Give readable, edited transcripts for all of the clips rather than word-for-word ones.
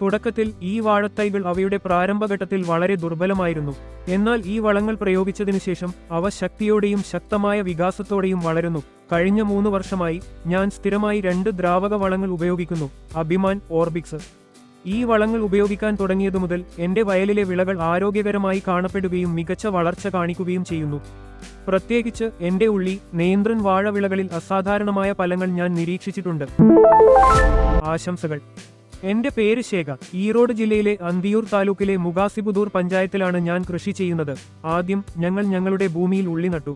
തുടക്കത്തിൽ ഈ വാഴത്തൈകൾ അവയുടെ പ്രാരംഭഘട്ടത്തിൽ വളരെ ദുർബലമായിരുന്നു. എന്നാൽ ഈ വളങ്ങൾ പ്രയോഗിച്ചതിനു ശേഷം അവ ശക്തിയോടെയും ശക്തമായ വികാസത്തോടെയും വളരുന്നു. കഴിഞ്ഞ 3 വർഷമായി ഞാൻ സ്ഥിരമായി 2 ദ്രാവക വളങ്ങൾ ഉപയോഗിക്കുന്നു: അഭിമാൻ, ഓർബിക്സ്. ഈ വളങ്ങൾ ഉപയോഗിക്കാൻ തുടങ്ങിയതു മുതൽ എന്റെ വയലിലെ വിളകൾ ആരോഗ്യകരമായി കാണപ്പെടുകയും മികച്ച വളർച്ച കാണിക്കുകയും ചെയ്യുന്നു. പ്രത്യേകിച്ച് എന്റെ ഉള്ളി, നേന്ത്രൻ വാഴവിളകളിൽ അസാധാരണമായ ഫലങ്ങൾ ഞാൻ നിരീക്ഷിച്ചിട്ടുണ്ട്. ആശംസകൾ. എന്റെ പേര് ശേഖ. ഈറോഡ് ജില്ലയിലെ അന്തിയൂർ താലൂക്കിലെ മുഗാസിബുദൂർ പഞ്ചായത്തിലാണ് ഞാൻ കൃഷി ചെയ്യുന്നത്. ആദ്യം ഞങ്ങൾ ഞങ്ങളുടെ ഭൂമിയിൽ ഉള്ളി നട്ടു.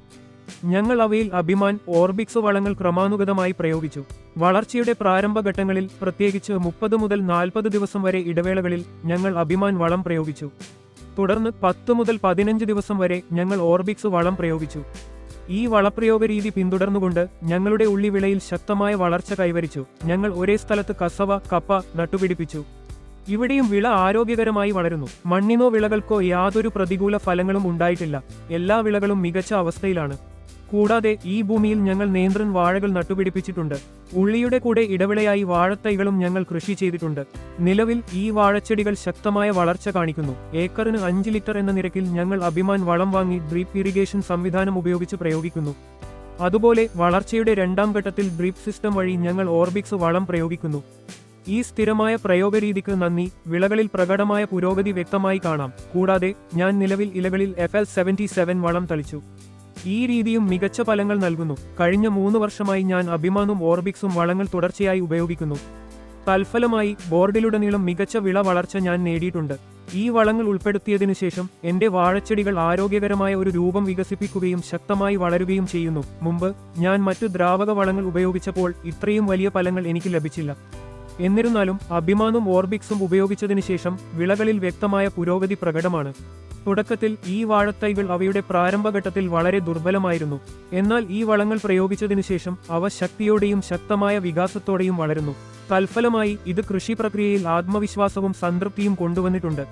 ഞങ്ങൾ അവയിൽ അഭിമാൻ, ഓർബിക്സ് വളങ്ങൾ ക്രമാനുഗതമായി പ്രയോഗിച്ചു. വളർച്ചയുടെ പ്രാരംഭഘട്ടങ്ങളിൽ, പ്രത്യേകിച്ച് 30 മുതൽ 40 ദിവസം വരെ ഇടവേളകളിൽ ഞങ്ങൾ അഭിമാൻ വളം പ്രയോഗിച്ചു. തുടർന്ന് 10 മുതൽ 15 ദിവസം വരെ ഞങ്ങൾ ഓർബിക്സ് വളം പ്രയോഗിച്ചു. ഈ വളപ്രയോഗ രീതി പിന്തുടർന്നുകൊണ്ട് ഞങ്ങളുടെ ഉള്ളിവിളയിൽ ശക്തമായ വളർച്ച കൈവരിച്ചു. ഞങ്ങൾ ഒരേ സ്ഥലത്ത് കസവ, കപ്പ നട്ടുപിടിപ്പിച്ചു. ഇവിടെയും വിള ആരോഗ്യകരമായി വളരുന്നു. മണ്ണിനോ വിളകൾക്കോ യാതൊരു പ്രതികൂല ഫലങ്ങളും ഉണ്ടായിട്ടില്ല. എല്ലാ വിളകളും മികച്ച അവസ്ഥയിലാണ്. കൂടാതെ ഈ ഭൂമിയിൽ ഞങ്ങൾ നേന്ത്രൻ വാഴകൾ നട്ടുപിടിപ്പിച്ചിട്ടുണ്ട്. ഉള്ളിയുടെ കൂടെ ഇടവിളയായി വാഴത്തൈകളും ഞങ്ങൾ കൃഷി ചെയ്തിട്ടുണ്ട്. നിലവിൽ ഈ വാഴച്ചെടികൾ ശക്തമായ വളർച്ച കാണിക്കുന്നു. ഏക്കറിന് 5 ലിറ്റർ എന്ന നിരക്കിൽ ഞങ്ങൾ അഭിമാൻ വളം വാങ്ങി ഡ്രിപ്പ് ഇറിഗേഷൻ സംവിധാനം ഉപയോഗിച്ച് പ്രയോഗിക്കുന്നു. അതുപോലെ വളർച്ചയുടെ 2ാം ഘട്ടത്തിൽ ഡ്രിപ്പ് സിസ്റ്റം വഴി ഞങ്ങൾ ഓർബിക്സ് വളം പ്രയോഗിക്കുന്നു. ഈ സ്ഥിരമായ പ്രയോഗരീതിക്ക് നന്ദി. വിളകളിൽ പ്രകടമായ പുരോഗതി വ്യക്തമായി കാണാം. കൂടാതെ ഞാൻ നിലവിൽ ഇലകളിൽ FL77 വളം തളിച്ചു. ഈ രീതിയും മികച്ച ഫലങ്ങൾ നൽകുന്നു. കഴിഞ്ഞ 3 വർഷമായി ഞാൻ അഭിമാനും ഓർബിക്സും വളങ്ങൾ തുടർച്ചയായി ഉപയോഗിക്കുന്നു. തൽഫലമായി ബോർഡിലുടനീളം മികച്ച വിള വളർച്ച ഞാൻ നേടിയിട്ടുണ്ട്. ഈ വളങ്ങൾ ഉൾപ്പെടുത്തിയതിനു ശേഷം എന്റെ വാഴച്ചെടികൾ ആരോഗ്യകരമായ ഒരു രൂപം വികസിപ്പിക്കുകയും ശക്തമായി വളരുകയും ചെയ്യുന്നു. മുമ്പ് ഞാൻ മറ്റു ദ്രാവക വളങ്ങൾ ഉപയോഗിച്ചപ്പോൾ ഇത്രയും വലിയ ഫലങ്ങൾ എനിക്ക് ലഭിച്ചില്ല. എന്നിരുന്നാലും അഭിമാനും ഓർബിക്സും ഉപയോഗിച്ചതിനു ശേഷം വിളകളിൽ വ്യക്തമായ പുരോഗതി പ്രകടമാണ്. തുടക്കത്തിൽ ഈ വാഴത്തൈകൾ അവയുടെ പ്രാരംഭഘട്ടത്തിൽ വളരെ ദുർബലമായിരുന്നു. എന്നാൽ ഈ വളങ്ങൾ പ്രയോഗിച്ചതിനു ശേഷം അവ ശക്തിയോടെയും ശക്തമായ വികാസത്തോടെയും വളരുന്നു. തൽഫലമായി ഇത് കൃഷി പ്രക്രിയയിൽ ആത്മവിശ്വാസവും സംതൃപ്തിയും കൊണ്ടുവന്നിട്ടുണ്ട്.